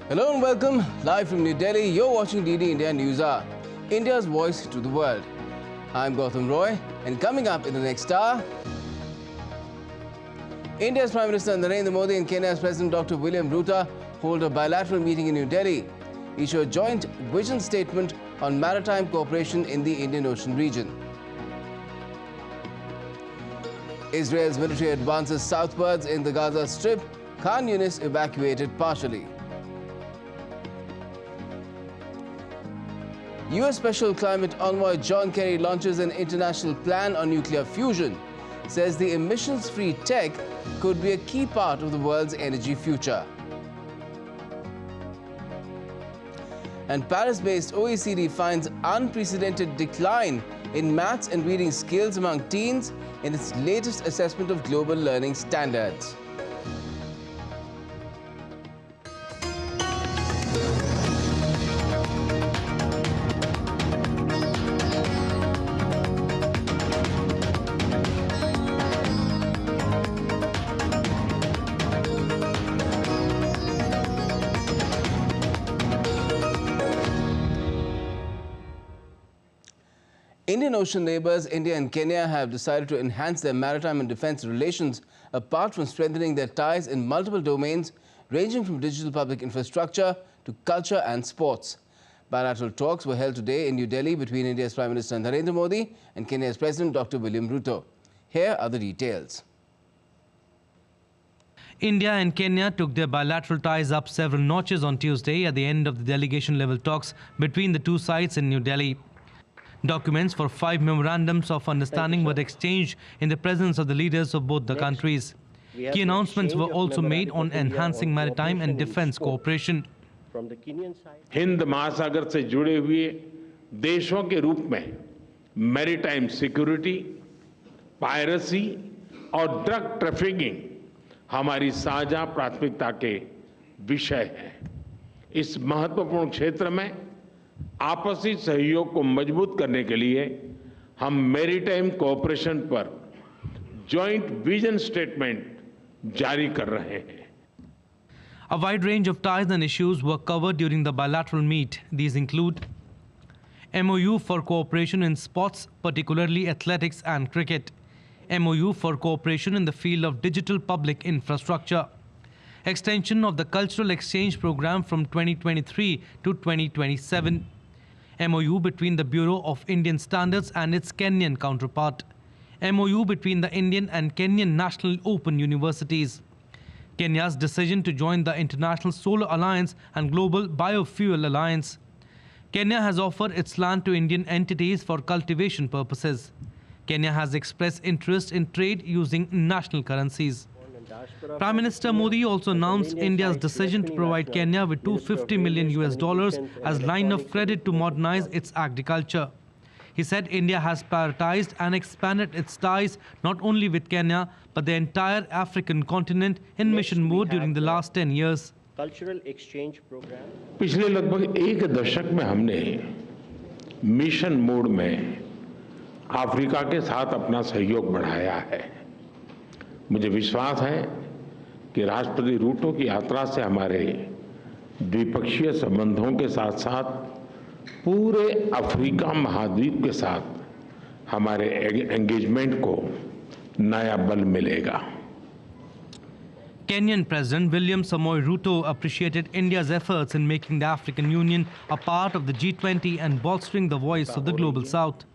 Hello and welcome. Live from New Delhi, you're watching DD India News Hour, India's voice to the world. I'm Gautam Roy, and coming up in the next hour, India's Prime Minister Narendra Modi and Kenya's President Dr. William Ruto hold a bilateral meeting in New Delhi, issue a joint vision statement on maritime cooperation in the Indian Ocean region. Israel's military advances southwards in the Gaza Strip, Khan Yunis evacuated partially. U.S. Special Climate Envoy John Kerry launches an international plan on nuclear fusion, says the emissions-free tech could be a key part of the world's energy future. And Paris-based OECD finds unprecedented decline in maths and reading skills among teens in its latest assessment of global learning standards. Indian Ocean neighbours India and Kenya have decided to enhance their maritime and defence relations apart from strengthening their ties in multiple domains ranging from digital public infrastructure to culture and sports. Bilateral talks were held today in New Delhi between India's Prime Minister Narendra Modi and Kenya's President Dr. William Ruto. Here are the details. India and Kenya took their bilateral ties up several notches on Tuesday at the end of the delegation-level talks between the two sides in New Delhi. Documents for 5 memorandums of understanding were exchanged in the presence of the leaders of both the countries. Key announcements were also made on enhancing maritime and defense cooperation. Hind महासागर से जुड़े हुए देशों के रूप में maritime security, piracy और drug trafficking हमारी साझा प्राथमिकता के विषय हैं। इस महत्वपूर्ण क्षेत्र में आपसी सहयोग को मजबूत करने के लिए हम मैरीटाइम कोऑपरेशन पर जॉइंट विजन स्टेटमेंट जारी कर रहे हैं। A wide range of ties and issues were covered during the bilateral meet. These include MOU for cooperation in sports, particularly athletics and cricket, MOU for cooperation in the field of digital public infrastructure, extension of the cultural exchange program from 2023 to 2027, MOU between the Bureau of Indian Standards and its Kenyan counterpart, MOU between the Indian and Kenyan National Open Universities, Kenya's decision to join the International Solar Alliance and Global Biofuel Alliance. Kenya has offered its land to Indian entities for cultivation purposes. Kenya has expressed interest in trade using national currencies. Prime Minister Modi also announced India's decision to provide Kenya with $250 million as line of credit to modernize its agriculture. He said India has prioritized and expanded its ties not only with Kenya but the entire African continent in mission mode during the last 10 years. Cultural exchange program. पिछले लगभग एक दशक में हमने mission mode में Africa के साथ अपना सहयोग बढ़ाया है। मुझे विश्वास है कि राष्ट्रपति रूटो की यात्रा से हमारे द्विपक्षीय संबंधों के साथ साथ पूरे अफ्रीका महाद्वीप के साथ हमारे एंगेजमेंट को नया बल मिलेगा। Kenyan President William Samoei Ruto appreciated India's efforts in making the African Union a part of the G20 and bolstering the voice of the Global South.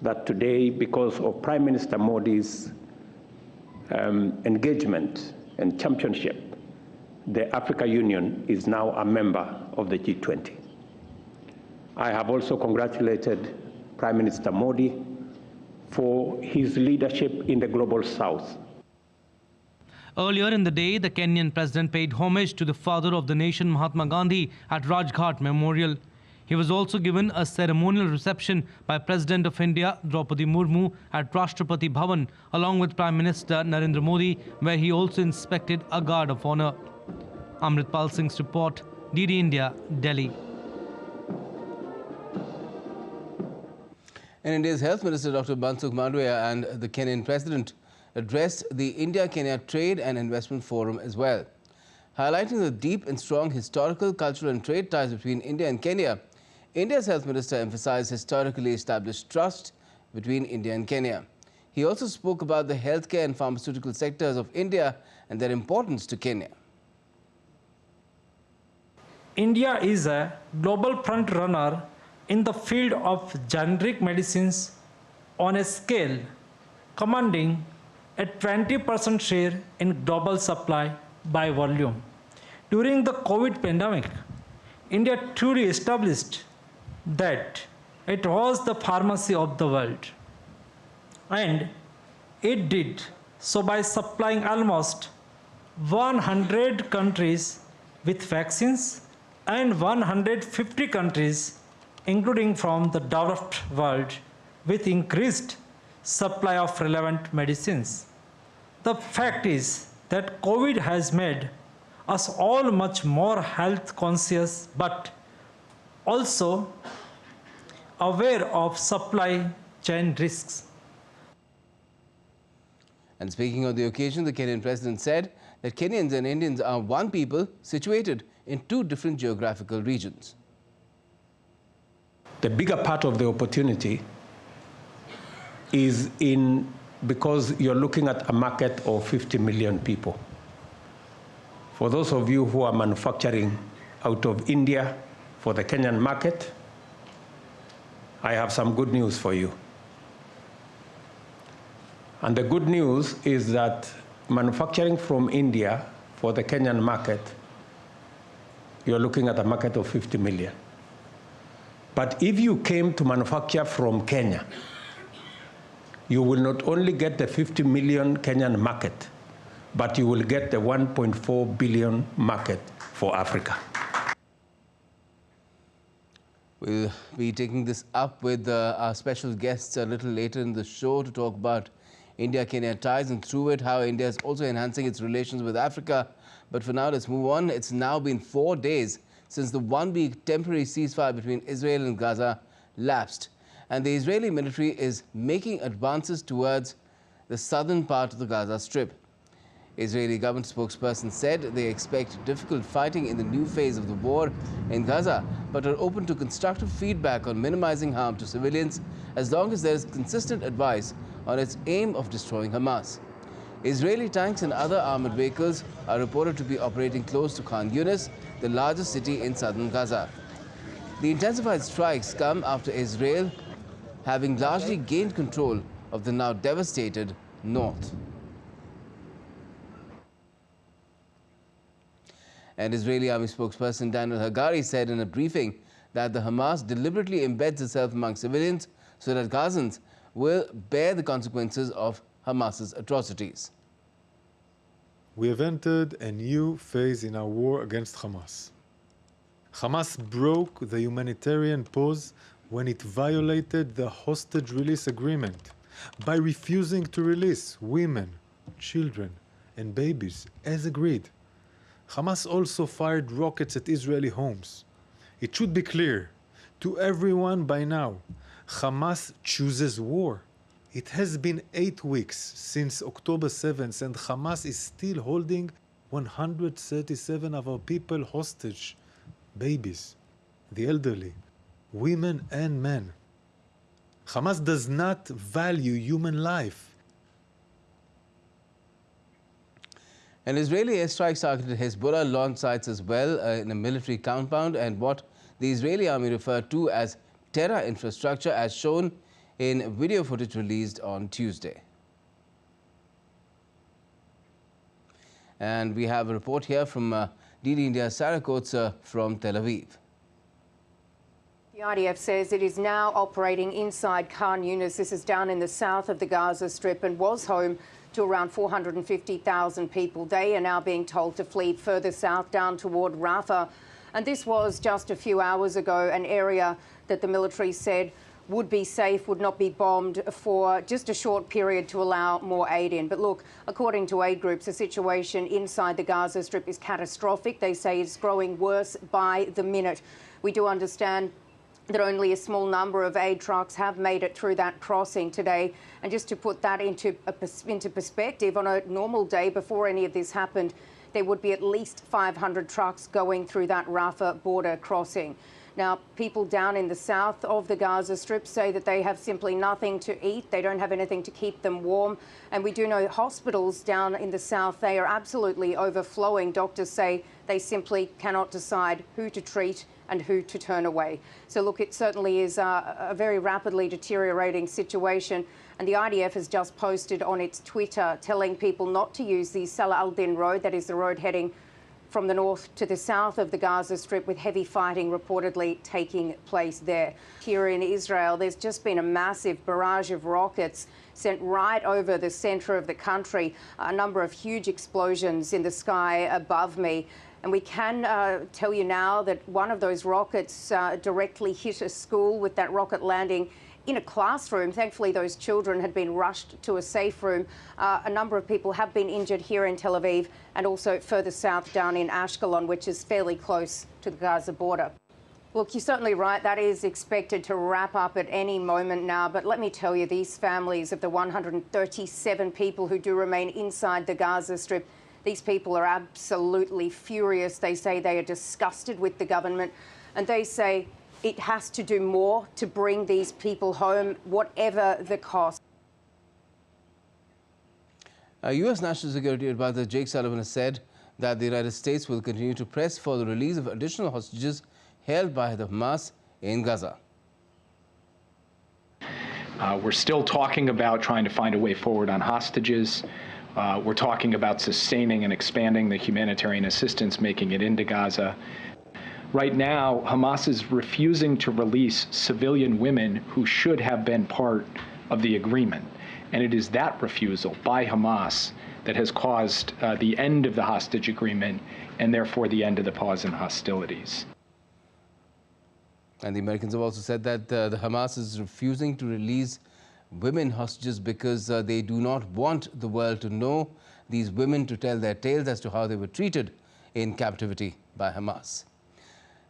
That today, because of Prime Minister Modi's engagement and championship, the African Union is now a member of the G20. I have also congratulated Prime Minister Modi for his leadership in the Global South. Earlier in the day, the Kenyan president paid homage to the father of the nation, Mahatma Gandhi, at Rajghat Memorial. He was also given a ceremonial reception by President of India, Draupadi Murmu, at Rashtrapati Bhavan, along with Prime Minister Narendra Modi, where he also inspected a guard of honor. Amritpal Singh's report, DD India, Delhi. And India's Health Minister Dr. Mansukh Mandavia and the Kenyan President addressed the India-Kenya Trade and Investment Forum as well. Highlighting the deep and strong historical, cultural and trade ties between India and Kenya, India's Health Minister emphasized historically established trust between India and Kenya. He also spoke about the healthcare and pharmaceutical sectors of India and their importance to Kenya. India is a global front-runner in the field of generic medicines on a scale commanding a 20% share in global supply by volume. During the COVID pandemic, India truly established that it was the pharmacy of the world. And it did so by supplying almost 100 countries with vaccines and 150 countries, including from the developed world, with increased supply of relevant medicines. The fact is that COVID has made us all much more health conscious, but also aware of supply chain risks. And speaking on the occasion, the Kenyan president said that Kenyans and Indians are one people situated in two different geographical regions. The bigger part of the opportunity is because you're looking at a market of 50 million people. For those of you who are manufacturing out of India for the Kenyan market, I have some good news for you. And the good news is that manufacturing from India for the Kenyan market, you're looking at a market of 50 million. But if you came to manufacture from Kenya, you will not only get the 50 million Kenyan market, but you will get the 1.4 billion market for Africa. We'll be taking this up with our special guests a little later in the show to talk about India-Kenya ties and through it how India is also enhancing its relations with Africa. But for now, let's move on. It's now been 4 days since the one-week temporary ceasefire between Israel and Gaza lapsed. And the Israeli military is making advances towards the southern part of the Gaza Strip. Israeli government spokesperson said they expect difficult fighting in the new phase of the war in Gaza, but are open to constructive feedback on minimizing harm to civilians as long as there is consistent advice on its aim of destroying Hamas. Israeli tanks and other armored vehicles are reported to be operating close to Khan Yunis, the largest city in southern Gaza. The intensified strikes come after Israel having largely gained control of the now devastated north. And Israeli army spokesperson Daniel Hagari said in a briefing that the Hamas deliberately embeds itself among civilians so that Gazans will bear the consequences of Hamas's atrocities. We have entered a new phase in our war against Hamas. Hamas broke the humanitarian pause when it violated the hostage release agreement by refusing to release women, children, and babies as agreed. Hamas also fired rockets at Israeli homes. It should be clear to everyone by now, Hamas chooses war. It has been 8 weeks since October 7th and Hamas is still holding 137 of our people hostage. Babies, the elderly, women and men. Hamas does not value human life. An Israeli airstrike targeted Hezbollah launch sites as well in a military compound and what the Israeli army referred to as terror infrastructure, as shown in video footage released on Tuesday. And we have a report here from DD India's Sarah Coates from Tel Aviv. The IDF says it is now operating inside Khan Yunis. This is down in the south of the Gaza Strip and was home to around 450,000 people. They are now being told to flee further south down toward Rafah. And this was just a few hours ago, an area that the military said would be safe, would not be bombed for just a short period to allow more aid in. But look, according to aid groups, the situation inside the Gaza Strip is catastrophic. They say it's growing worse by the minute. We do understand that only a small number of aid trucks have made it through that crossing today. And just to put that into perspective, on a normal day before any of this happened, there would be at least 500 trucks going through that Rafah border crossing. Now, people down in the south of the Gaza Strip say that they have simply nothing to eat. They don't have anything to keep them warm. And we do know hospitals down in the south, they are absolutely overflowing. Doctors say they simply cannot decide who to treat and who to turn away. So look, it certainly is a very rapidly deteriorating situation. And the IDF has just posted on its Twitter telling people not to use the Salah al-Din road, that is the road heading from the north to the south of the Gaza Strip, with heavy fighting reportedly taking place there. Here in Israel, there's just been a massive barrage of rockets sent right over the centre of the country, a number of huge explosions in the sky above me. And we can tell you now that one of those rockets directly hit a school, with that rocket landing in a classroom. Thankfully, those children had been rushed to a safe room. A number of people have been injured here in Tel Aviv and also further south down in Ashkelon, which is fairly close to the Gaza border. Look, you're certainly right. That is expected to wrap up at any moment now. But let me tell you, these families of the 137 people who do remain inside the Gaza Strip, these people are absolutely furious. They say they are disgusted with the government, and they say it has to do more to bring these people home, whatever the cost. U.S. National Security Advisor Jake Sullivan has said that the United States will continue to press for the release of additional hostages held by the Hamas in Gaza. We're still talking about trying to find a way forward on hostages. We're talking about sustaining and expanding the humanitarian assistance, making it into Gaza. Right now, Hamas is refusing to release civilian women who should have been part of the agreement. And it is that refusal by Hamas that has caused the end of the hostage agreement and therefore the end of the pause in hostilities. And the Americans have also said that the Hamas is refusing to release women hostages because they do not want the world to know these women, to tell their tales as to how they were treated in captivity by Hamas.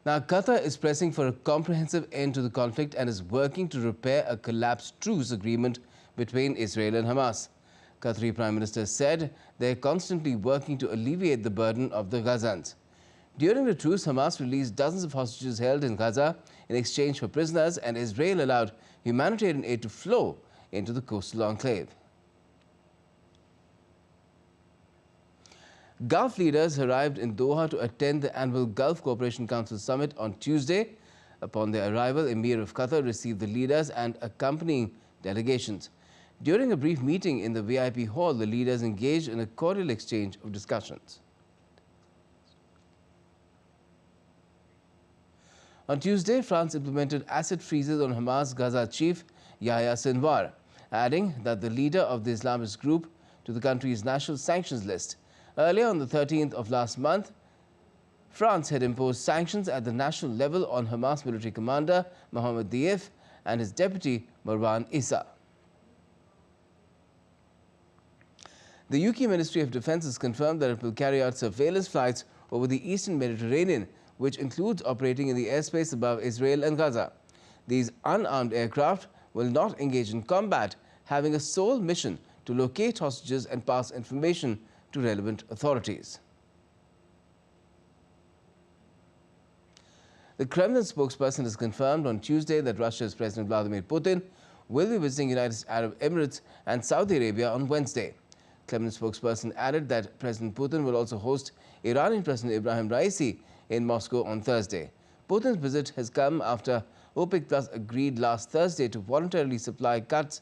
Now, Qatar is pressing for a comprehensive end to the conflict and is working to repair a collapsed truce agreement between Israel and Hamas. Qatari Prime Minister said they're constantly working to alleviate the burden of the Gazans. During the truce, Hamas released dozens of hostages held in Gaza in exchange for prisoners, and Israel allowed humanitarian aid to flow into the coastal enclave. Gulf leaders arrived in Doha to attend the annual Gulf Cooperation Council Summit on Tuesday. Upon their arrival, Emir of Qatar received the leaders and accompanying delegations. During a brief meeting in the VIP hall, the leaders engaged in a cordial exchange of discussions. On Tuesday, France implemented asset freezes on Hamas Gaza chief Yahya Sinwar, adding that the leader of the Islamist group to the country's national sanctions list. Earlier on the 13th of last month, France had imposed sanctions at the national level on Hamas military commander Mohammed Diaf and his deputy Marwan Issa. The UK Ministry of Defence has confirmed that it will carry out surveillance flights over the eastern Mediterranean, which includes operating in the airspace above Israel and Gaza. These unarmed aircraft will not engage in combat, having a sole mission to locate hostages and pass information to relevant authorities. The Kremlin spokesperson has confirmed on Tuesday that Russia's President Vladimir Putin will be visiting United Arab Emirates and Saudi Arabia on Wednesday. Kremlin spokesperson added that President Putin will also host Iranian President Ibrahim Raisi in Moscow on Thursday. Putin's visit has come after OPEC Plus agreed last Thursday to voluntarily supply cuts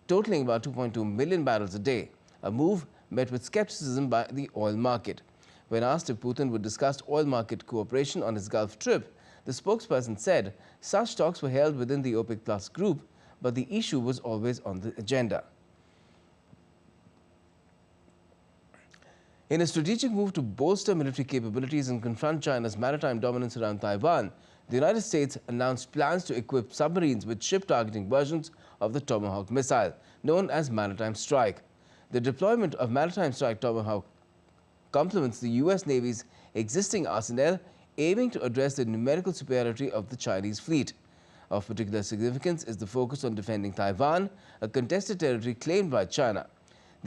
totaling about 2.2 million barrels a day, a move met with skepticism by the oil market. When asked if Putin would discuss oil market cooperation on his Gulf trip, the spokesperson said such talks were held within the OPEC Plus group, but the issue was always on the agenda. In a strategic move to bolster military capabilities and confront China's maritime dominance around Taiwan, the United States announced plans to equip submarines with ship-targeting versions of the Tomahawk missile, known as Maritime Strike. The deployment of Maritime Strike Tomahawk complements the U.S. Navy's existing arsenal, aiming to address the numerical superiority of the Chinese fleet. Of particular significance is the focus on defending Taiwan, a contested territory claimed by China.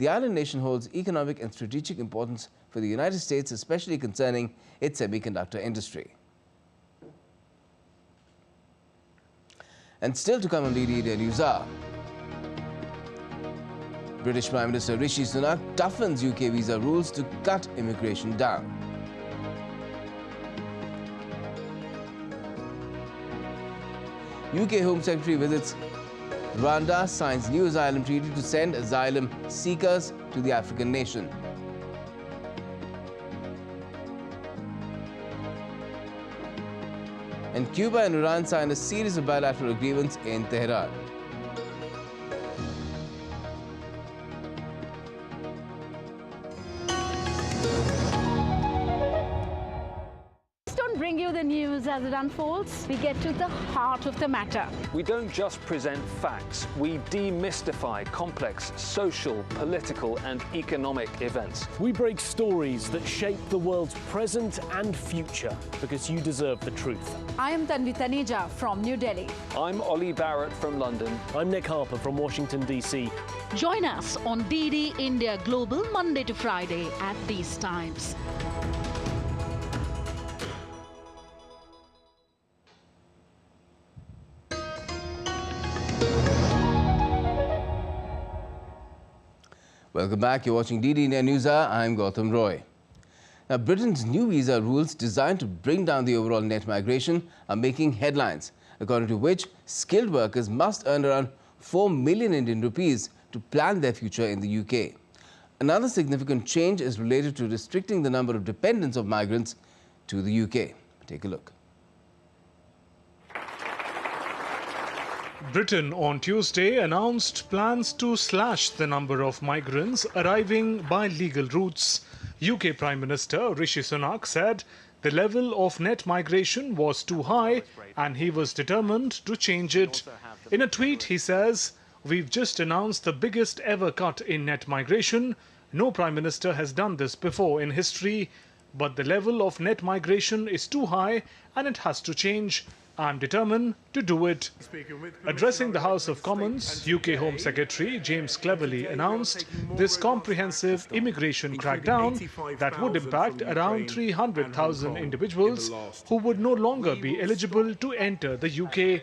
the island nation holds economic and strategic importance for the United States, especially concerning its semiconductor industry. And still to come on DD India News Hour. British Prime Minister Rishi Sunak toughens UK visa rules to cut immigration down. UK Home Secretary visits Rwanda, signs new asylum treaty to send asylum seekers to the African nation. And Cuba and Iran signed a series of bilateral agreements in Tehran. Bring you the news as it unfolds. We get to the heart of the matter. We don't just present facts, we demystify complex social, political and economic events. We break stories that shape the world's present and future because you deserve the truth. I am Tanvi Taneja from New Delhi. I'm Ollie Barrett from London. I'm Nick Harper from Washington, D.C. Join us on DD India Global Monday to Friday at these times. Welcome back. You're watching DD India News Hour. I'm Gautam Roy. Now, Britain's new visa rules designed to bring down the overall net migration are making headlines, according to which skilled workers must earn around 4 million Indian rupees to plan their future in the UK. Another significant change is related to restricting the number of dependents of migrants to the UK. Take a look. Britain on Tuesday announced plans to slash the number of migrants arriving by legal routes. UK Prime Minister Rishi Sunak said the level of net migration was too high and he was determined to change it. In a tweet, he says, "We've just announced the biggest ever cut in net migration. No Prime Minister has done this before in history, but the level of net migration is too high and it has to change. I'm determined to do it." Addressing the House of Commons, UK Home Secretary James Cleverly announced this comprehensive immigration crackdown that would impact around 300,000 individuals who would no longer be eligible to enter the UK.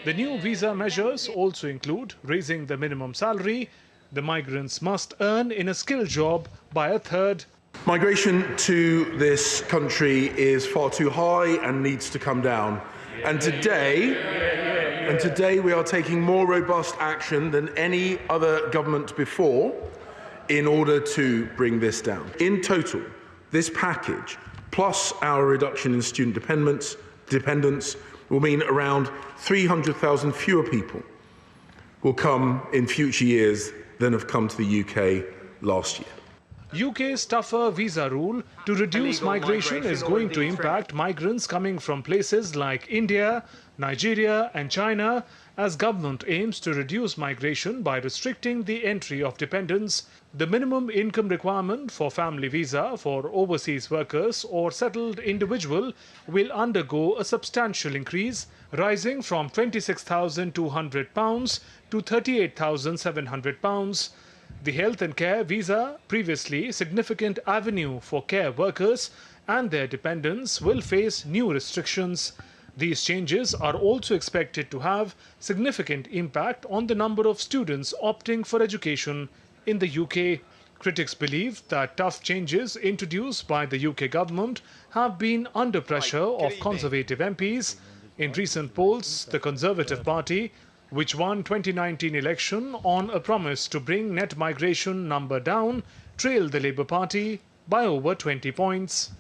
The new visa measures also include raising the minimum salary. The migrants must earn in a skilled job by a third. Migration to this country is far too high and needs to come down. And today we are taking more robust action than any other government before in order to bring this down. In total, this package, plus our reduction in student dependence, will mean around 300,000 fewer people will come in future years than have come to the UK last year. UK's tougher visa rule to reduce migration is going to impact migrants coming from places like India, Nigeria and China, as government aims to reduce migration by restricting the entry of dependents. The minimum income requirement for family visa for overseas workers or settled individual will undergo a substantial increase, rising from £26,200 to £38,700. The health and care visa, previously a significant avenue for care workers and their dependents, will face new restrictions. These changes are also expected to have significant impact on the number of students opting for education in the UK. Critics believe that tough changes introduced by the UK government have been under pressure of Conservative MPs. In recent polls, the Conservative Party, which won 2019 election on a promise to bring net migration number down, trailed the Labour Party by over 20 points.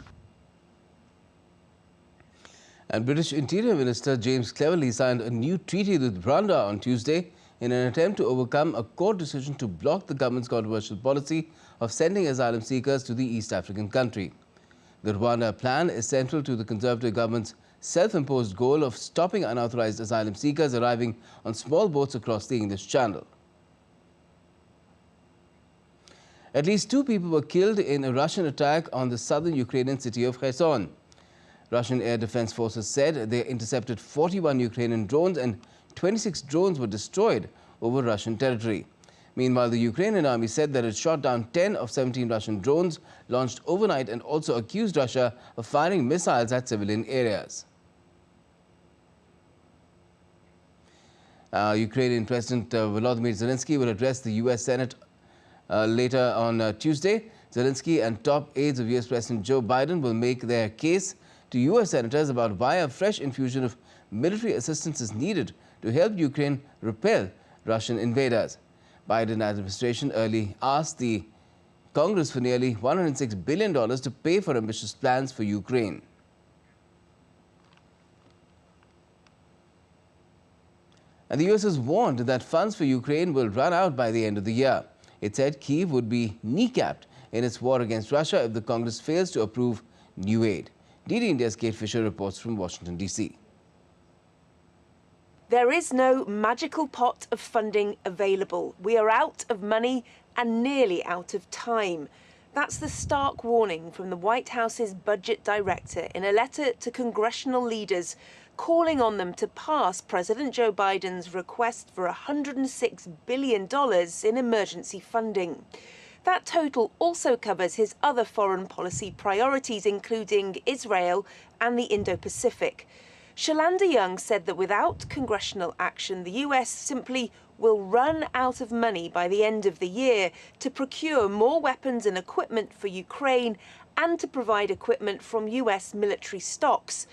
And British Interior Minister James Cleverly signed a new treaty with Rwanda on Tuesday in an attempt to overcome a court decision to block the government's controversial policy of sending asylum seekers to the East African country. The Rwanda plan is central to the Conservative government's self-imposed goal of stopping unauthorized asylum seekers arriving on small boats across the English Channel. At least 2 people were killed in a Russian attack on the southern Ukrainian city of Kherson. Russian air defense forces said they intercepted 41 Ukrainian drones and 26 drones were destroyed over Russian territory. Meanwhile, the Ukrainian army said that it shot down 10 of 17 Russian drones launched overnight and also accused Russia of firing missiles at civilian areas. Ukrainian President Volodymyr Zelensky will address the U.S. Senate later on Tuesday. Zelensky and top aides of U.S. President Joe Biden will make their case to U.S. senators about why a fresh infusion of military assistance is needed to help Ukraine repel Russian invaders. Biden administration early asked the Congress for nearly $106 billion to pay for ambitious plans for Ukraine. And the U.S. has warned that funds for Ukraine will run out by the end of the year. It said Kyiv would be kneecapped in its war against Russia if the Congress fails to approve new aid. DD India's Kate Fisher reports from Washington, D.C. There is no magical pot of funding available. We are out of money and nearly out of time. That's the stark warning from the White House's budget director in a letter to congressional leaders calling on them to pass President Joe Biden's request for $106 billion in emergency funding. That total also covers his other foreign policy priorities, including Israel and the Indo-Pacific. Shalanda Young said that without congressional action, the US simply will run out of money by the end of the year to procure more weapons and equipment for Ukraine and to provide equipment from US military stocks.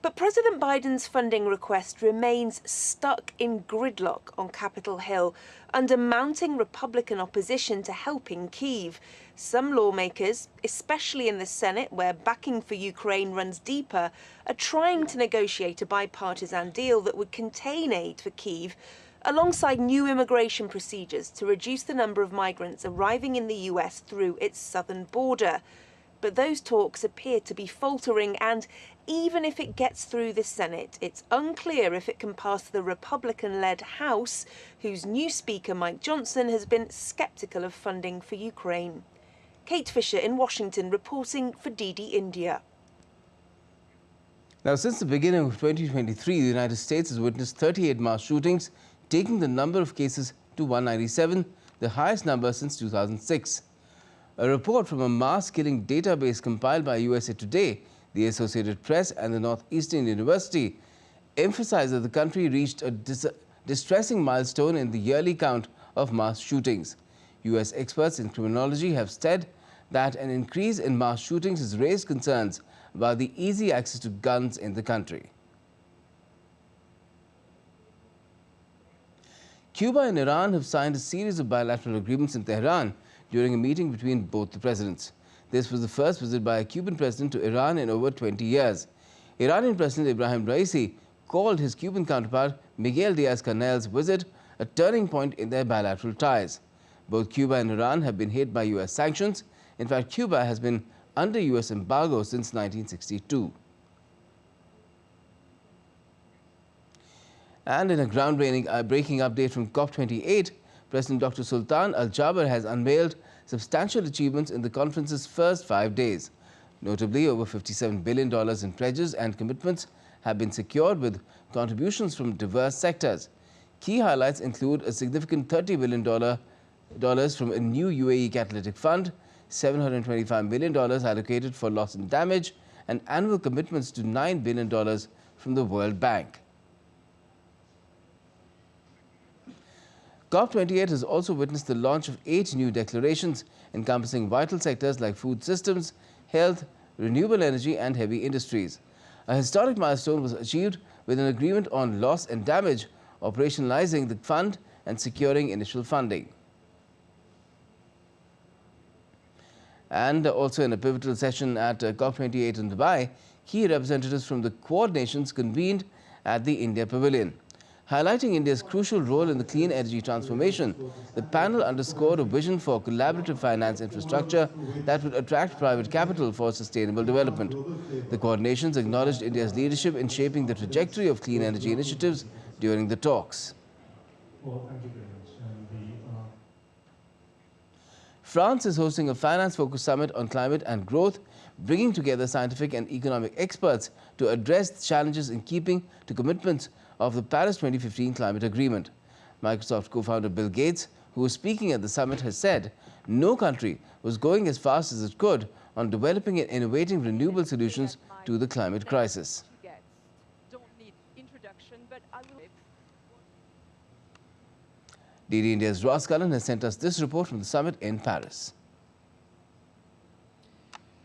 But President Biden's funding request remains stuck in gridlock on Capitol Hill under mounting Republican opposition to helping Kyiv. Some lawmakers, especially in the Senate, where backing for Ukraine runs deeper, are trying to negotiate a bipartisan deal that would contain aid for Kyiv, alongside new immigration procedures to reduce the number of migrants arriving in the US through its southern border. But those talks appear to be faltering, and even if it gets through the Senate, it's unclear if it can pass the Republican-led House, whose new Speaker, Mike Johnson, has been sceptical of funding for Ukraine. Kate Fisher in Washington, reporting for DD India. Now, since the beginning of 2023, the United States has witnessed 38 mass shootings, taking the number of cases to 197, the highest number since 2006. A report from a mass killing database compiled by USA Today, the Associated Press and the Northeastern University emphasized that the country reached a distressing milestone in the yearly count of mass shootings. US experts in criminology have said that an increase in mass shootings has raised concerns about the easy access to guns in the country. Cuba and Iran have signed a series of bilateral agreements in Tehran during a meeting between both the presidents. This was the first visit by a Cuban president to Iran in over 20 years. Iranian President Ibrahim Raisi called his Cuban counterpart Miguel Diaz-Canel's visit a turning point in their bilateral ties. Both Cuba and Iran have been hit by US sanctions. In fact, Cuba has been under US embargo since 1962. And in a groundbreaking update from COP28, President Dr. Sultan Al Jaber has unveiled substantial achievements in the conference's first 5 days. Notably, over $57 billion in pledges and commitments have been secured with contributions from diverse sectors. Key highlights include a significant $30 billion from a new UAE catalytic fund, $725 million allocated for loss and damage, and annual commitments to $9 billion from the World Bank. COP28 has also witnessed the launch of 8 new declarations encompassing vital sectors like food systems, health, renewable energy and heavy industries. A historic milestone was achieved with an agreement on loss and damage, operationalizing the fund and securing initial funding. And also in a pivotal session at COP28 in Dubai, key representatives from the Quad nations convened at the India Pavilion. Highlighting India's crucial role in the clean energy transformation, the panel underscored a vision for collaborative finance infrastructure that would attract private capital for sustainable development. The Quad nations acknowledged India's leadership in shaping the trajectory of clean energy initiatives during the talks. France is hosting a finance-focused summit on climate and growth, bringing together scientific and economic experts to address challenges in keeping to commitments of the Paris 2015 climate agreement. Microsoft co-founder Bill Gates who was speaking at the summit, has said no country was going as fast as it could on developing and innovating renewable solutions to the climate crisis. DD India's Ross Cullen has sent us this report from the summit in Paris.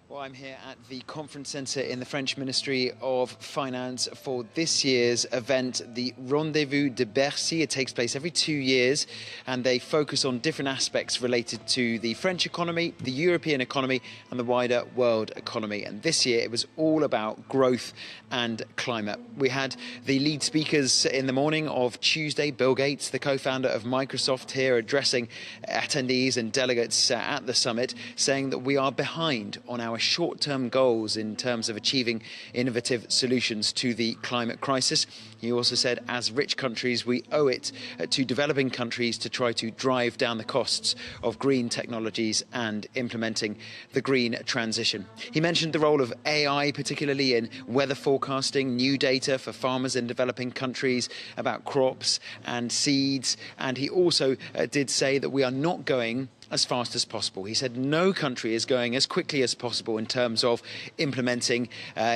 Well, I'm here at the conference centre in the French Ministry of Finance for this year's event, the Rendezvous de Bercy. It takes place every 2 years and they focus on different aspects related to the French economy, the European economy and the wider world economy. And this year it was all about growth and climate. We had the lead speakers in the morning of Tuesday, Bill Gates, the co-founder of Microsoft, here addressing attendees and delegates at the summit, saying that we are behind on our short-term goals in terms of achieving innovative solutions to the climate crisis. He also said, as rich countries, we owe it to developing countries to try to drive down the costs of green technologies and implementing the green transition. He mentioned the role of AI, particularly in weather forecasting, new data for farmers in developing countries about crops and seeds. And he also did say that we are not going as fast as possible. He said no country is going as quickly as possible in terms of implementing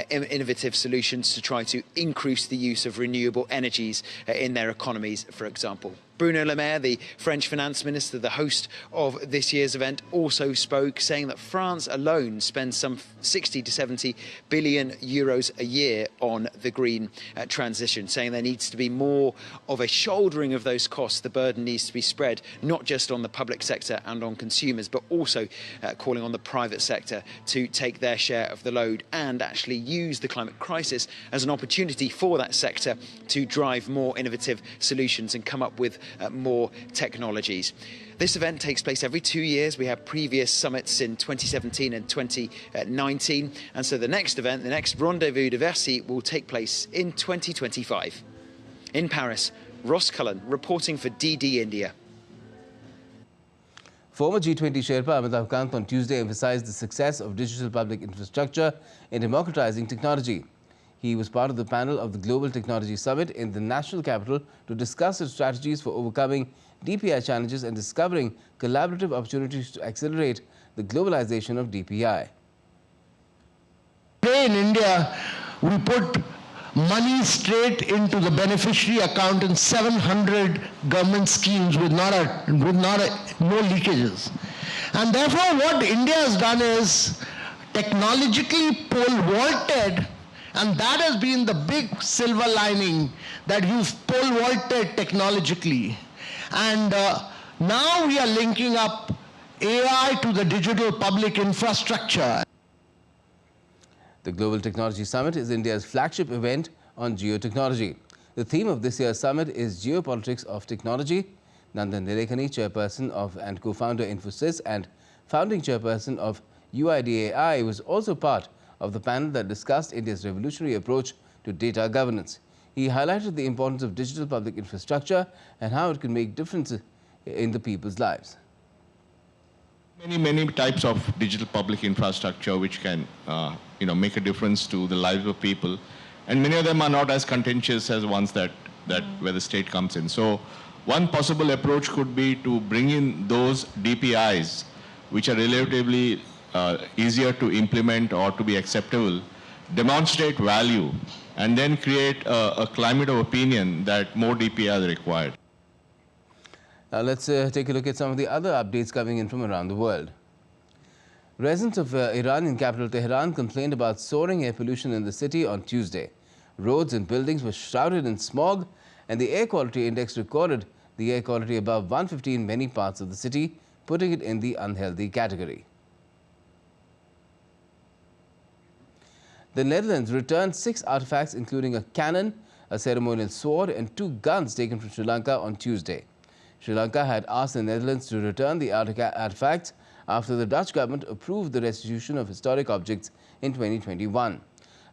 innovative solutions to try to increase the use of renewable energies in their economies, for example. Bruno Le Maire, the French finance minister, the host of this year's event, also spoke, saying that France alone spends some 60 to 70 billion euros a year on the green transition, saying there needs to be more of a shouldering of those costs. The burden needs to be spread not just on the public sector and on consumers, but also calling on the private sector to take their share of the load and actually use the climate crisis as an opportunity for that sector to drive more innovative solutions and come up with more technologies. This event takes place every 2 years. We have previous summits in 2017 and 2019. And so the next event, the next Rendezvous de Bercy, will take place in 2025. In Paris, Ross Cullen reporting for DD India. Former G20 Sherpa Amitabh Kant on Tuesday emphasized the success of digital public infrastructure in democratizing technology. He was part of the panel of the Global Technology Summit in the national capital to discuss its strategies for overcoming DPI challenges and discovering collaborative opportunities to accelerate the globalization of DPI. Today in India, we put money straight into the beneficiary account in 700 government schemes with no leakages. And therefore, what India has done is technologically pole vaulted. And that has been the big silver lining, that you've pole vaulted technologically. And now we are linking up AI to the digital public infrastructure. The Global Technology Summit is India's flagship event on geotechnology. The theme of this year's summit is Geopolitics of Technology. Nandan Nilekani, chairperson of and co-founder Infosys and founding chairperson of UIDAI, was also part of the panel that discussed India's revolutionary approach to data governance. He highlighted the importance of digital public infrastructure and how it can make differences in the people's lives. Many types of digital public infrastructure which can make a difference to the lives of people, and many of them are not as contentious as ones that where the state comes in. So one possible approach could be to bring in those DPIs which are relatively easier to implement or to be acceptable, demonstrate value, and then create a climate of opinion that more DPI are required. Now let's take a look at some of the other updates coming in from around the world. Residents of Iranian capital Tehran complained about soaring air pollution in the city on Tuesday. Roads and buildings were shrouded in smog, and the air quality index recorded the air quality above 150 in many parts of the city, putting it in the unhealthy category. The Netherlands returned 6 artifacts, including a cannon, a ceremonial sword, and 2 guns taken from Sri Lanka on Tuesday. Sri Lanka had asked the Netherlands to return the artifacts after the Dutch government approved the restitution of historic objects in 2021.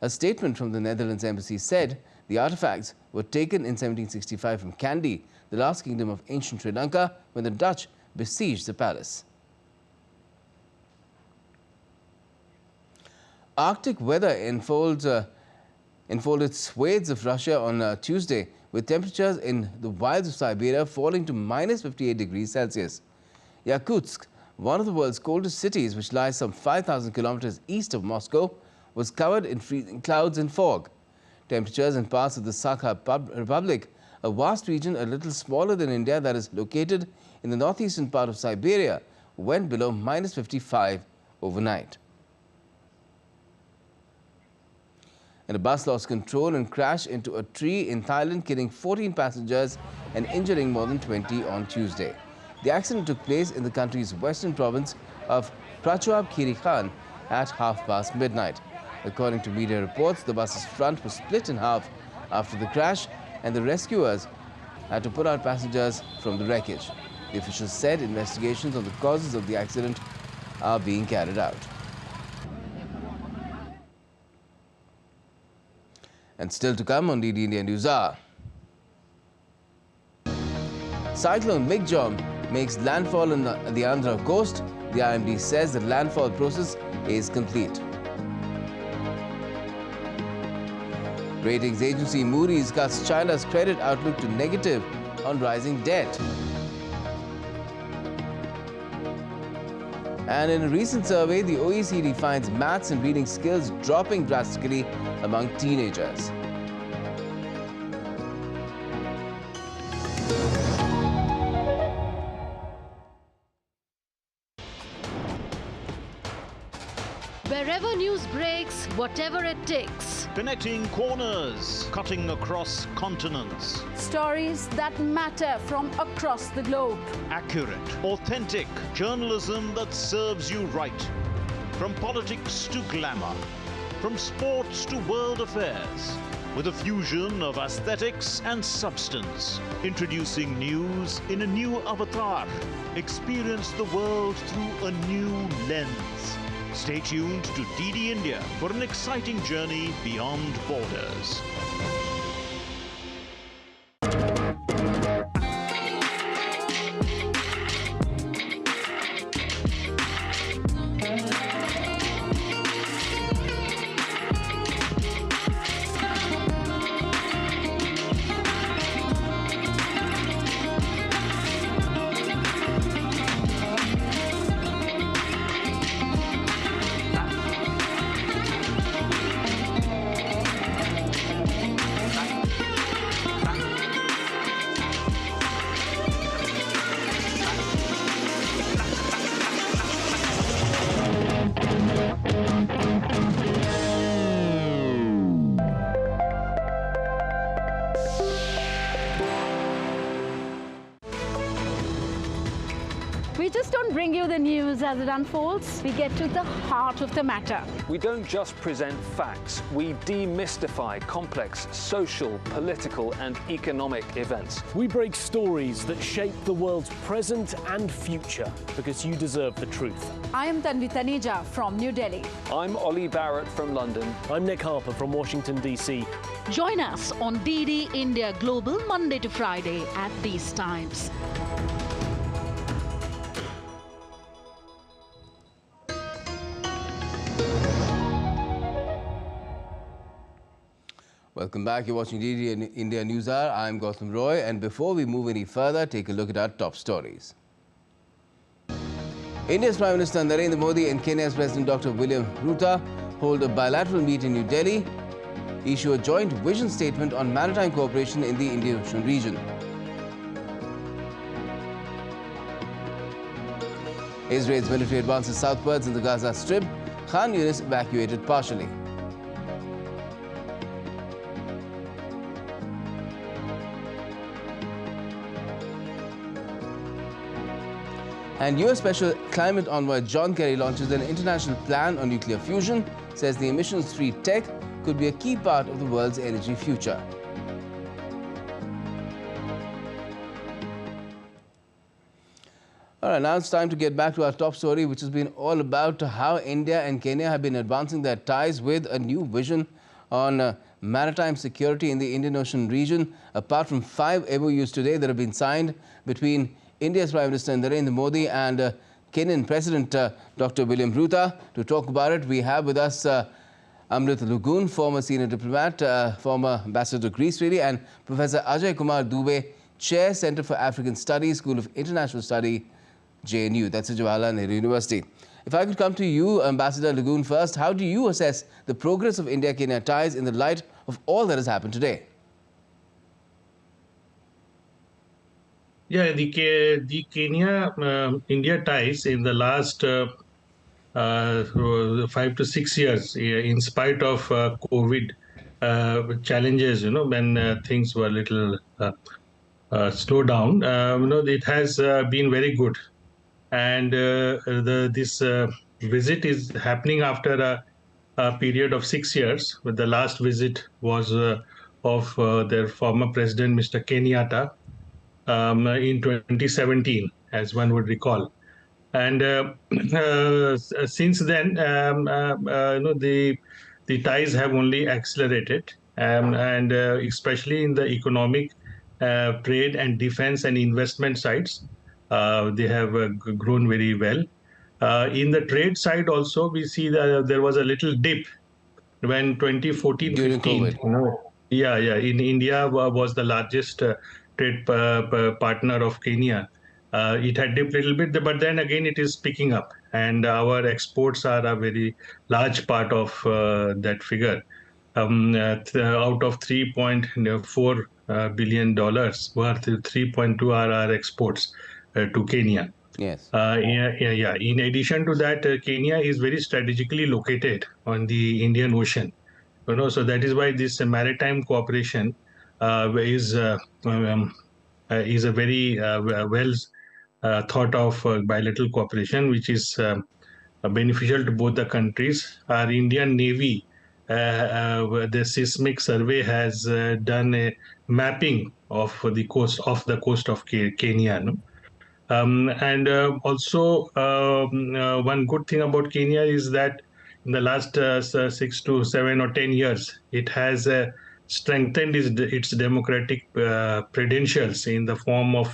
A statement from the Netherlands embassy said the artifacts were taken in 1765 from Kandy, the last kingdom of ancient Sri Lanka, when the Dutch besieged the palace. Arctic weather enfolded swathes of Russia on Tuesday, with temperatures in the wilds of Siberia falling to -58 degrees Celsius. Yakutsk, one of the world's coldest cities, which lies some 5,000 kilometers east of Moscow, was covered in freezing clouds and fog. Temperatures in parts of the Sakha Republic, a vast region a little smaller than India that is located in the northeastern part of Siberia, went below -55 overnight. And a bus lost control and crashed into a tree in Thailand, killing 14 passengers and injuring more than 20 on Tuesday. The accident took place in the country's western province of Prachuap Khiri Khan at midnight. According to media reports, the bus's front was split in half after the crash, and the rescuers had to put out passengers from the wreckage. The officials said investigations on the causes of the accident are being carried out. And still to come on DD India News Hour. Cyclone Migjom makes landfall on the Andhra coast. The IMD says the landfall process is complete. Ratings agency Moody's cuts China's credit outlook to negative on rising debt. And in a recent survey, the OECD finds maths and reading skills dropping drastically among teenagers. Wherever news breaks, whatever it takes. Connecting corners, cutting across continents. Stories that matter from across the globe. Accurate, authentic journalism that serves you right. From politics to glamour, from sports to world affairs, with a fusion of aesthetics and substance. Introducing news in a new avatar. Experience the world through a new lens. Stay tuned to DD India for an exciting journey beyond borders. We just don't bring you the news as it unfolds. We get to the heart of the matter. We don't just present facts, we demystify complex social, political and economic events. We break stories that shape the world's present and future because you deserve the truth. I am Tanvi Taneja from New Delhi. I'm Ollie Barrett from London. I'm Nick Harper from Washington, DC. Join us on DD India Global Monday to Friday at these times. Welcome back. You're watching DD India News Hour. I'm Gautam Roy, and before we move any further, take a look at our top stories. India's Prime Minister Narendra Modi and Kenya's President Dr. William Ruto hold a bilateral meet in New Delhi, issue a joint vision statement on maritime cooperation in the Indian Ocean region. Israel's military advances southwards in the Gaza Strip, Khan Yunis evacuated partially. And US Special Climate Envoy John Kerry launches an international plan on nuclear fusion, says the emissions-free tech could be a key part of the world's energy future. All right, now it's time to get back to our top story, which has been all about how India and Kenya have been advancing their ties with a new vision on maritime security in the Indian Ocean region. Apart from 5 MOUs today that have been signed between India's Prime Minister Narendra Modi and Kenyan President Dr. William Ruto. To talk about it, we have with us Amrit Lugun, former senior diplomat, former ambassador to Greece, really, and Professor Ajay Kumar Dubey, Chair, Center for African Studies, School of International Study, JNU. That's at Jawaharlal Nehru University. If I could come to you, Ambassador Lugun, first, how do you assess the progress of India-Kenya ties in the light of all that has happened today? Yeah, the Kenya-India ties in the last 5 to 6 years, in spite of COVID challenges, when things were a little slowed down, it has been very good. And this visit is happening after a period of 6 years. The last visit was of their former president, Mr. Kenyatta, in 2017, as one would recall. And since then, the ties have only accelerated, and especially in the economic, trade and defense and investment sides, they have grown very well. In the trade side also, we see that there was a little dip when 2014-15. In India was the largest trade partner of Kenya. It had dipped a little bit, but then again it is picking up, and our exports are a very large part of that figure. Out of $3.4 billion worth, 3.2 are our exports to Kenya. Yes. In addition to that, Kenya is very strategically located on the Indian Ocean. So that is why this maritime cooperation is a very well thought of bilateral cooperation, which is beneficial to both the countries. Our Indian Navy, the seismic survey has done a mapping of the coast of Kenya. And also, one good thing about Kenya is that in the last 6 to 7 or 10 years, it has strengthened its democratic credentials in the form of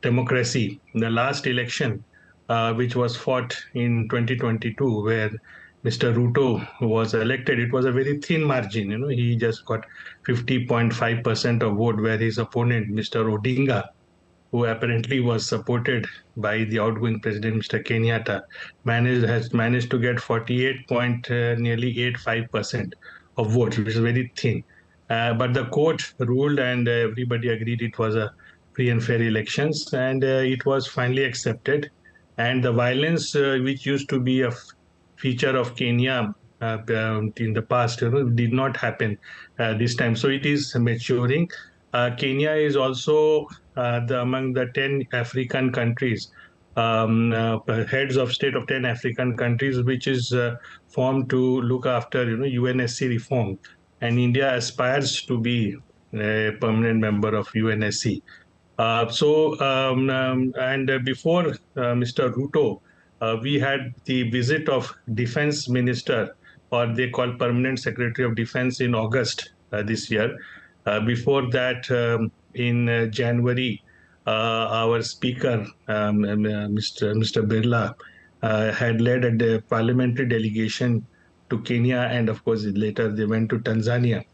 democracy. In the last election, which was fought in 2022, where Mr. Ruto was elected, it was a very thin margin. He just got 50.5% of vote, where his opponent, Mr. Odinga, who apparently was supported by the outgoing president, Mr. Kenyatta, has managed to get 48.85% of votes, which is very thin. But the court ruled, and everybody agreed it was a free and fair elections, and it was finally accepted. And the violence, which used to be a feature of Kenya in the past, did not happen this time. So it is maturing. Kenya is also among the 10 African countries, heads of state of 10 African countries, which is formed to look after UNSC reform. And India aspires to be a permanent member of UNSC. And before Mr. Ruto, we had the visit of Defense Minister, or they call Permanent Secretary of Defense, in August this year. Before that, in January, our Speaker, Mr. Birla, had led a parliamentary delegation to Kenya, and of course later they went to Tanzania.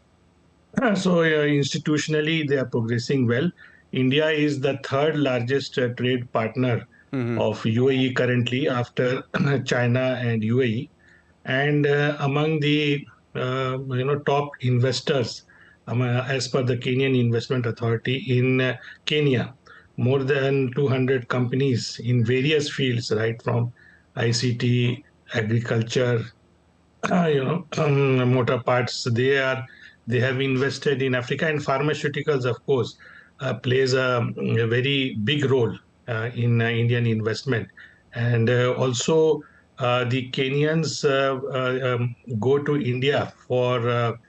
So institutionally they are progressing well. India is the third largest trade partner of UAE currently, after China and UAE, and among the top investors, as per the Kenyan Investment Authority in Kenya, more than 200 companies in various fields, right from ICT, agriculture, motor parts. They have invested in Africa, and pharmaceuticals, of course, plays a very big role in Indian investment. And also the Kenyans go to India for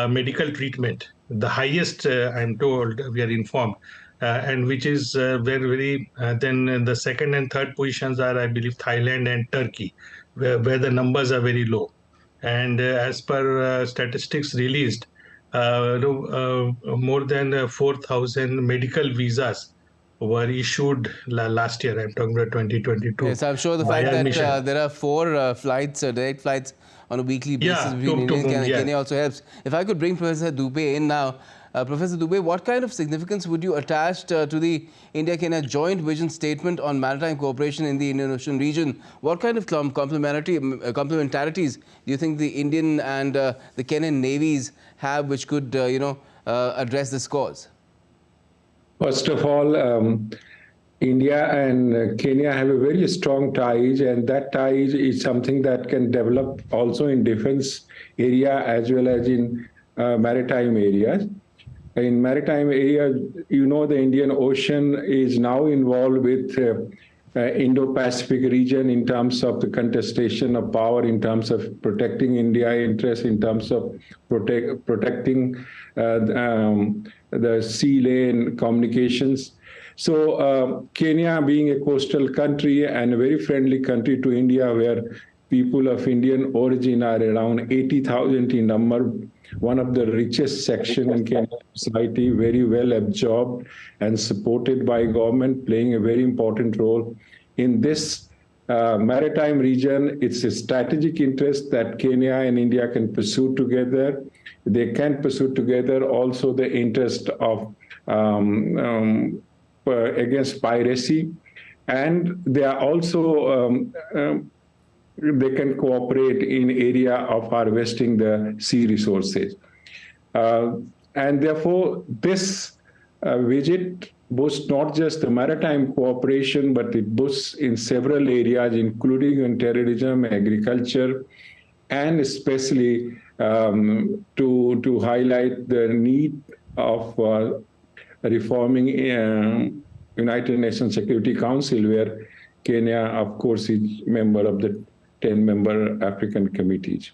medical treatment, the highest, I'm told, we are informed, and which is very, then the second and third positions are, I believe, Thailand and Turkey, where the numbers are very low. And as per statistics released, more than 4,000 medical visas were issued last year. I'm talking about 2022. Yes, I'm sure the fact that there are 4 flights, direct flights on a weekly basis between to India and whom, Kenya also helps. If I could bring Professor Dubey in now. Professor Dubey, what kind of significance would you attach to the India-Kenya joint vision statement on maritime cooperation in the Indian Ocean region? What kind of complementarities do you think the Indian and the Kenyan navies have which could, address this cause? First of all, India and Kenya have a very strong ties, and that ties is something that can develop also in defense area as well as in maritime areas. In maritime areas, the Indian Ocean is now involved with Indo-Pacific region in terms of the contestation of power, in terms of protecting India interests, in terms of protecting the sea lane communications. So Kenya being a coastal country and a very friendly country to India, where people of Indian origin are around 80,000 in number, one of the richest section in Kenyan society, very well absorbed and supported by government, playing a very important role in this maritime region. It's a strategic interest that Kenya and India can pursue together. They can pursue together also the interest of against piracy, and they are also they can cooperate in area of harvesting the sea resources. And therefore, this visit boosts not just the maritime cooperation, but it boosts in several areas, including in terrorism, agriculture, and especially to highlight the need of reforming United Nations Security Council, where Kenya, of course, is member of the 10-member African committees.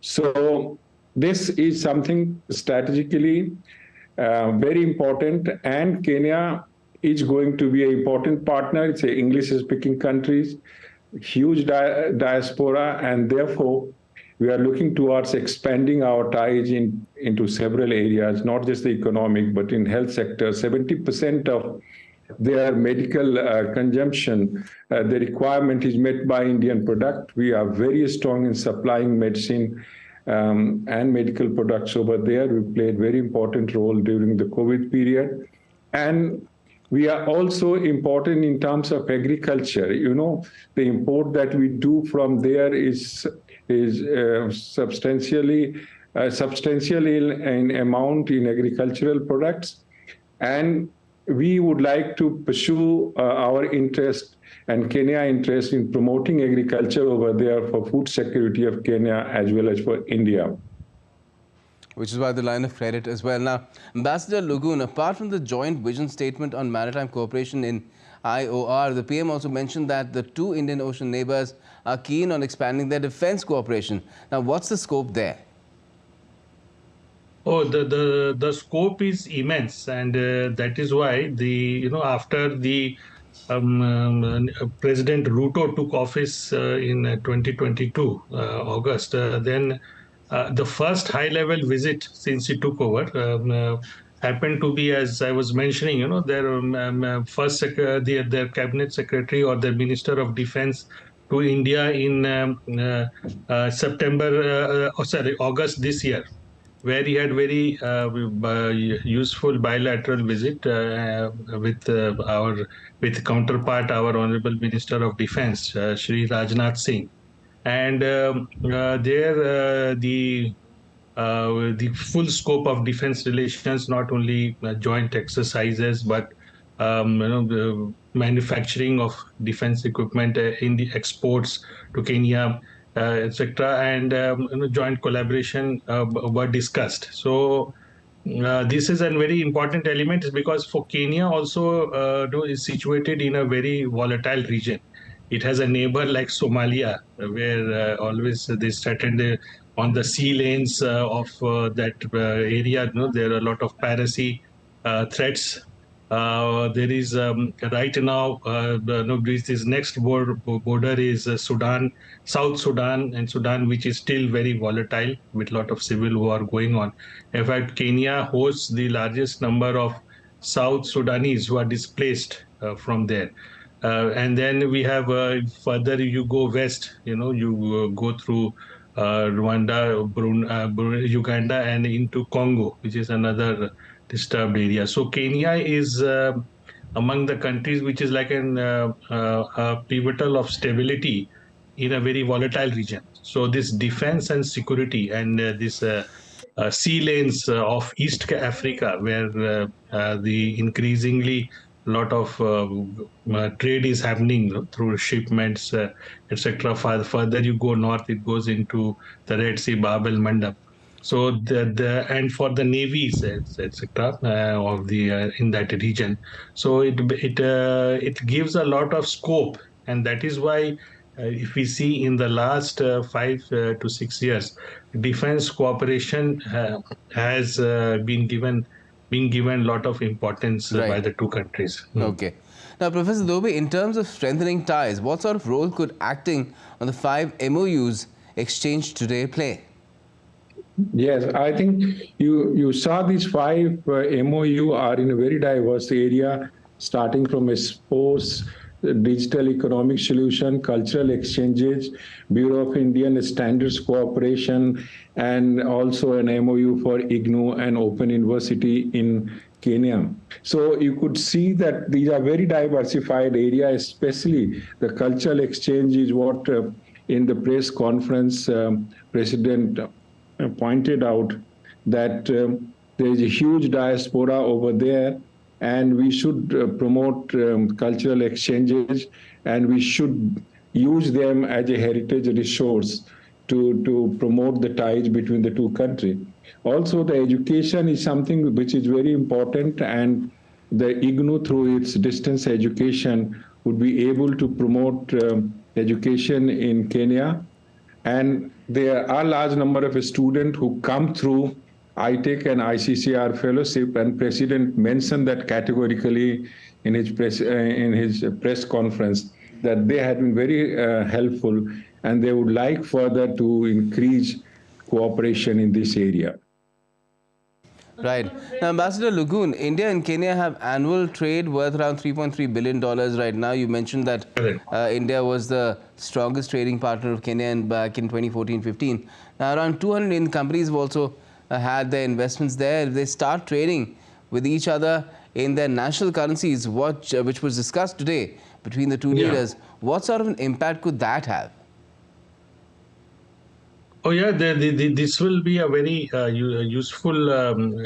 So this is something strategically very important, and Kenya is going to be an important partner. It's an English-speaking country, huge diaspora, and therefore we are looking towards expanding our ties into several areas, not just the economic, but in health sector. 70% of their medical consumption, the requirement is met by Indian product. We are very strong in supplying medicine and medical products over there. We played very important role during the COVID period. And we are also important in terms of agriculture. The import that we do from there is substantially in amount in agricultural products. And we would like to pursue our interest and Kenya interest in promoting agriculture over there for food security of Kenya as well as for India. Which is why the line of credit as well. Now, Ambassador Lugun, apart from the joint vision statement on maritime cooperation in IOR, the PM also mentioned that the two Indian Ocean neighbors are keen on expanding their defense cooperation. Now, what's the scope there? Oh, the scope is immense, and that is why after the President Ruto took office in 2022 August, then the first high-level visit since he took over happened to be, as I was mentioning, their their cabinet secretary or the Minister of Defense to India in August this year, where he had very useful bilateral visit with counterpart, our Honorable Minister of Defense, Shri Rajnath Singh, and there the full scope of defense relations, not only joint exercises, but the manufacturing of defense equipment in the exports to Kenya, etc., and joint collaboration were discussed. So this is a very important element, because for Kenya also is situated in a very volatile region. It has a neighbor like Somalia, where always they started on the sea lanes of that area. There are a lot of piracy threats. There is right now this next border is Sudan, South Sudan, and Sudan, which is still very volatile with a lot of civil war going on. In fact, Kenya hosts the largest number of South Sudanese who are displaced from there. And then we have further you go west, you go through Rwanda, Uganda, and into Congo, which is another disturbed area. So Kenya is among the countries which is like a pivotal of stability in a very volatile region. So this defense and security and this sea lanes of East Africa, where the increasingly lot of trade is happening, through shipments, etc. Further you go north, it goes into the Red Sea, Bab el Mandab. So and for the navies, etc. Of the in that region, so it gives a lot of scope, and that is why if we see in the last 5 to 6 years, defense cooperation has been given a lot of importance by the two countries. Okay. Now, Professor Dobe, in terms of strengthening ties, what sort of role could acting on the 5 MOUs exchanged today play? Yes, I think you saw these 5 MOU are in a very diverse area, starting from sports, digital economic solution, cultural exchanges, Bureau of Indian Standards Cooperation, and also an MOU for IGNOU and Open University in Kenya. So you could see that these are very diversified areas, especially the cultural exchange is what in the press conference President pointed out that there is a huge diaspora over there, and we should promote cultural exchanges, and we should use them as a heritage resource to promote the ties between the two countries. Also, the education is something which is very important, and the IGNOU, through its distance education, would be able to promote education in Kenya. And there are a large number of students who come through ITEC and ICCR fellowship, and President mentioned that categorically in his press conference, that they have been very helpful, and they would like further to increase cooperation in this area. Right. Now, Ambassador Lugun, India and Kenya have annual trade worth around $3.3 billion right now. You mentioned that India was the strongest trading partner of Kenya back in 2014-15. Now, around 200 Indian companies have also had their investments there. If they start trading with each other in their national currencies, which was discussed today between the two leaders, what sort of an impact could that have? Oh yeah, this will be a very useful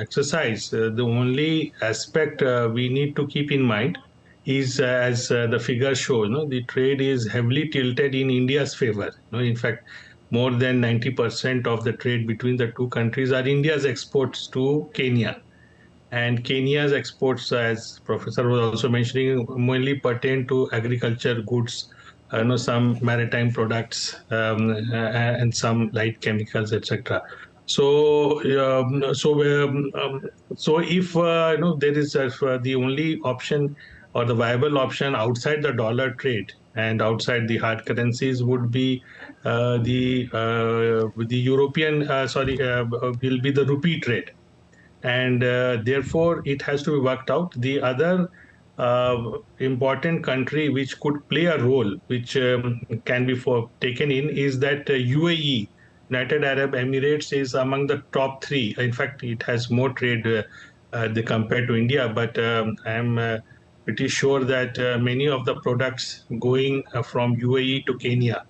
exercise. The only aspect we need to keep in mind is, as the figures show, the trade is heavily tilted in India's favor. In fact, more than 90% of the trade between the two countries are India's exports to Kenya. And Kenya's exports, as Professor was also mentioning, mainly pertain to agriculture goods, some maritime products, and some light chemicals, etc. So, if there is the only option or the viable option outside the dollar trade and outside the hard currencies would be the European, will be the rupee trade. And therefore, it has to be worked out. The other important country which could play a role, which can be taken in, is that UAE, United Arab Emirates, is among the top 3. In fact, it has more trade compared to India, but I am pretty sure that many of the products going from UAE to Kenya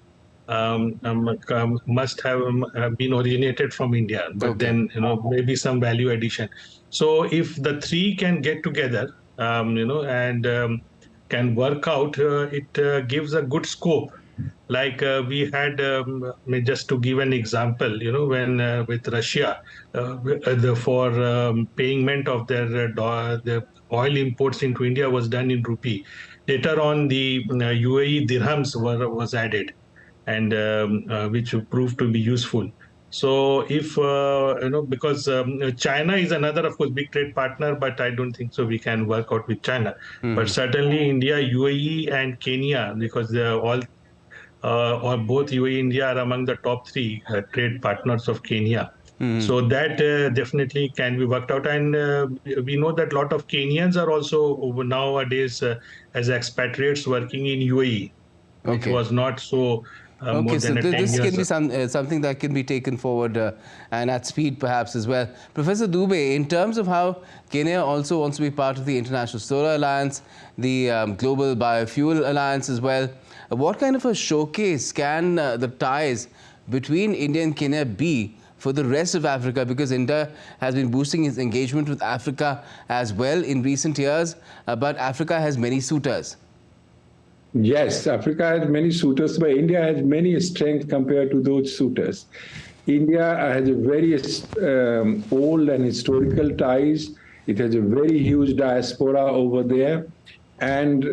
must have been originated from India, but then maybe some value addition. So if the 3 can get together, and can work out, it gives a good scope. Like we had, just to give an example, when with Russia, for payment of the oil imports into India was done in rupee. Later on, the UAE dirhams was added, and which proved to be useful. So if, because China is another, of course, big trade partner, but I don't think so we can work out with China. But certainly India, UAE and Kenya, because they're all, or both UAE and India are among the top 3 trade partners of Kenya. So that definitely can be worked out. And we know that a lot of Kenyans are also nowadays as expatriates working in UAE, which was not so more than a 10 this years. Can be something that can be taken forward and at speed perhaps as well. Professor Dubey, in terms of how Kenya also wants to be part of the International Solar Alliance, the Global Biofuel Alliance as well, what kind of a showcase can the ties between India and Kenya be for the rest of Africa? Because India has been boosting its engagement with Africa as well in recent years, but Africa has many suitors. Yes, Africa has many suitors, but India has many strengths compared to those suitors. India has a very old and historical ties. It has a very huge diaspora over there. And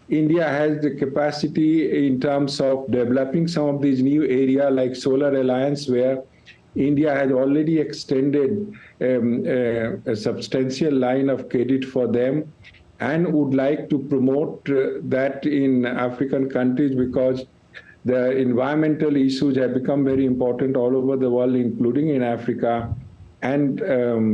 India has the capacity in terms of developing some of these new areas like Solar Alliance, where India has already extended a substantial line of credit for them, and would like to promote that in African countries, because the environmental issues have become very important all over the world, including in Africa. And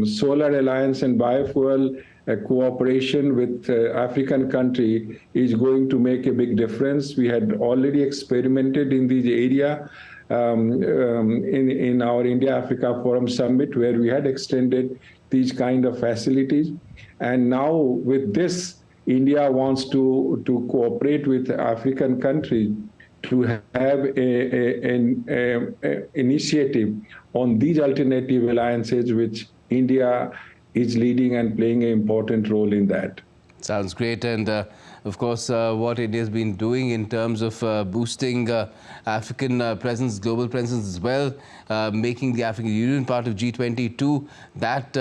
Solar Alliance and biofuel cooperation with African country is going to make a big difference. We had already experimented in this area in our India-Africa Forum Summit, where we had extended these kind of facilities. And now with this, India wants to cooperate with African countries to have an initiative on these alternative alliances, which India is leading and playing an important role in that. Sounds great. And of course, what India has been doing in terms of boosting African presence, global presence as well, making the African Union part of G20 too, that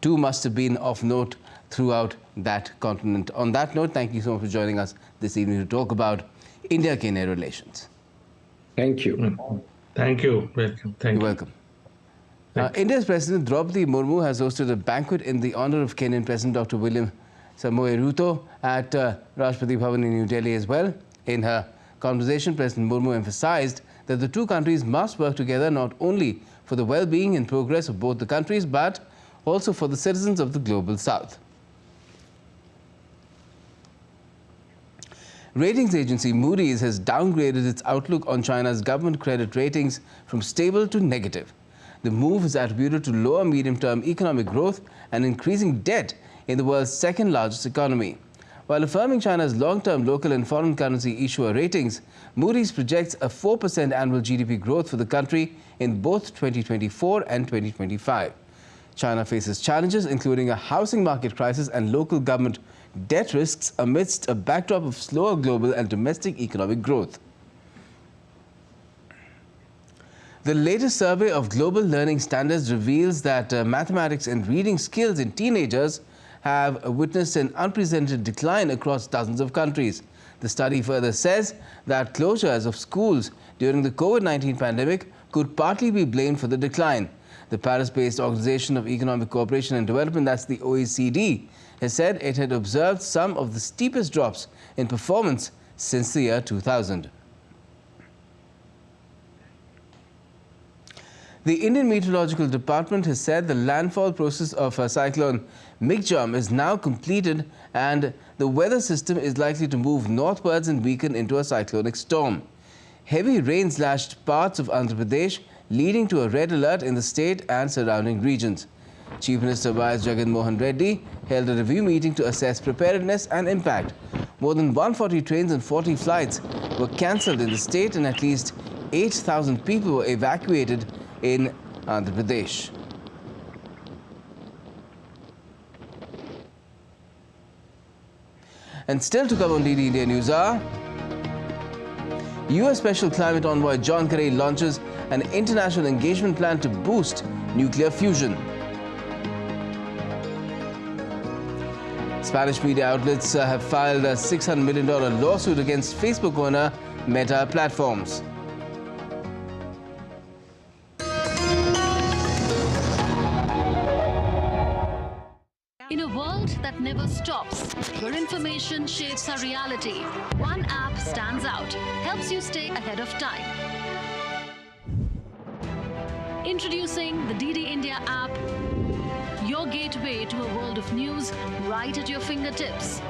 too must have been of note throughout that continent. On that note, thank you so much for joining us this evening to talk about India-Kenya relations. Thank you. Thank you. Welcome. You're welcome. India's President Draupadi Murmu has hosted a banquet in the honor of Kenyan President Dr. William Samoei Ruto at Rashtrapati Bhavan in New Delhi as well. In her conversation, President Murmu emphasized that the two countries must work together not only for the well-being and progress of both the countries, but also for the citizens of the global south. Ratings agency Moody's has downgraded its outlook on China's government credit ratings from stable to negative. The move is attributed to lower medium-term economic growth and increasing debt in the world's second-largest economy. While affirming China's long-term local and foreign currency issuer ratings, Moody's projects a 4% annual GDP growth for the country in both 2024 and 2025. China faces challenges including a housing market crisis and local government debt risks amidst a backdrop of slower global and domestic economic growth. The latest survey of global learning standards reveals that mathematics and reading skills in teenagers have witnessed an unprecedented decline across dozens of countries. The study further says that closures of schools during the COVID-19 pandemic could partly be blamed for the decline. The Paris-based Organization of Economic Cooperation and Development, that's the OECD, has said it had observed some of the steepest drops in performance since the year 2000. The Indian Meteorological Department has said the landfall process of cyclone Migjum is now completed and the weather system is likely to move northwards and weaken into a cyclonic storm. Heavy rains lashed parts of Andhra Pradesh, leading to a red alert in the state and surrounding regions. Chief Minister Y.S. Jagan Mohan Reddy held a review meeting to assess preparedness and impact. More than 140 trains and 40 flights were cancelled in the state and at least 8,000 people were evacuated in Andhra Pradesh. And still to come on DD India News are US Special Climate Envoy John Kerry launches an international engagement plan to boost nuclear fusion. Spanish media outlets have filed a $600 million lawsuit against Facebook owner Meta Platforms. In a world that never stops, where information shapes our reality, one app stands out, helps you stay ahead of time. Introducing the DD India app, your gateway to a world of news right at your fingertips.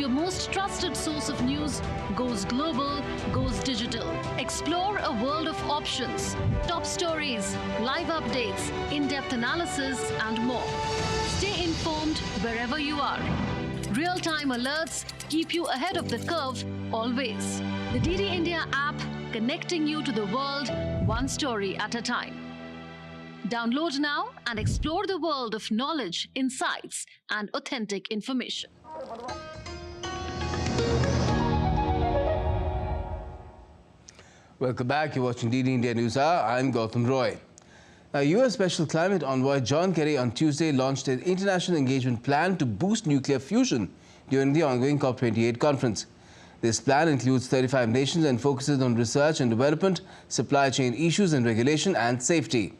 Your most trusted source of news goes global, goes digital. Explore a world of options, top stories, live updates, in-depth analysis, and more. Stay informed wherever you are. Real-time alerts keep you ahead of the curve always. The DD India app, connecting you to the world, one story at a time. Download now and explore the world of knowledge, insights, and authentic information. Welcome back. You're watching DD India News Hour. I'm Gautam Roy. Now, U.S. Special Climate Envoy John Kerry on Tuesday launched an international engagement plan to boost nuclear fusion during the ongoing COP28 conference. This plan includes 35 nations and focuses on research and development, supply chain issues and regulation, and safety.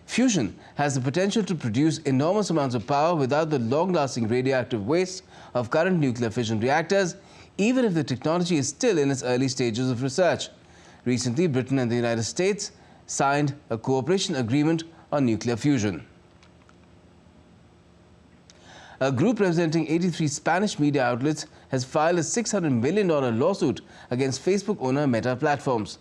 Fusion has the potential to produce enormous amounts of power without the long-lasting radioactive waste of current nuclear fission reactors, even if the technology is still in its early stages of research. Recently, Britain and the United States signed a cooperation agreement on nuclear fusion. A group representing 83 Spanish media outlets has filed a $600 million lawsuit against Facebook owner Meta Platforms.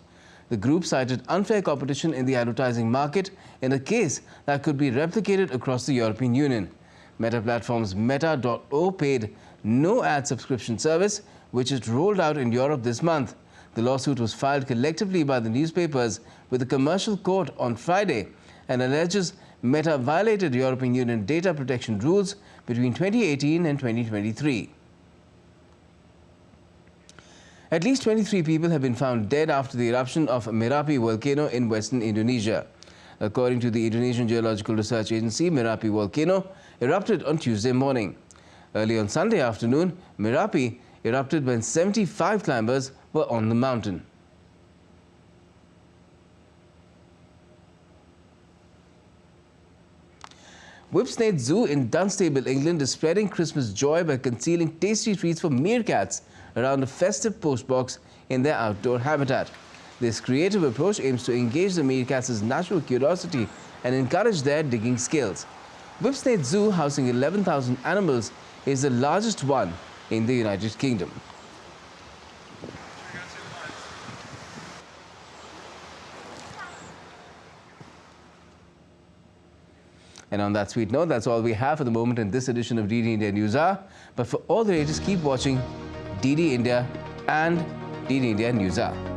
The group cited unfair competition in the advertising market in a case that could be replicated across the European Union. Meta Platforms' Meta.o paid no ad subscription service, which it rolled out in Europe this month. The lawsuit was filed collectively by the newspapers with the Commercial Court on Friday and alleges Meta violated European Union data protection rules between 2018 and 2023. At least 23 people have been found dead after the eruption of Merapi volcano in western Indonesia. According to the Indonesian Geological Research Agency, Merapi volcano erupted on Tuesday morning. Early on Sunday afternoon, Merapi erupted when 75 climbers were on the mountain. Whipsnade Zoo in Dunstable, England is spreading Christmas joy by concealing tasty treats for meerkats around a festive postbox in their outdoor habitat. This creative approach aims to engage the meerkats' natural curiosity and encourage their digging skills. Whipsnade Zoo, housing 11,000 animals, is the largest one in the United Kingdom. And on that sweet note, that's all we have for the moment in this edition of DD India News Hour. But for all the latest, keep watching DD India and DD India News Hour.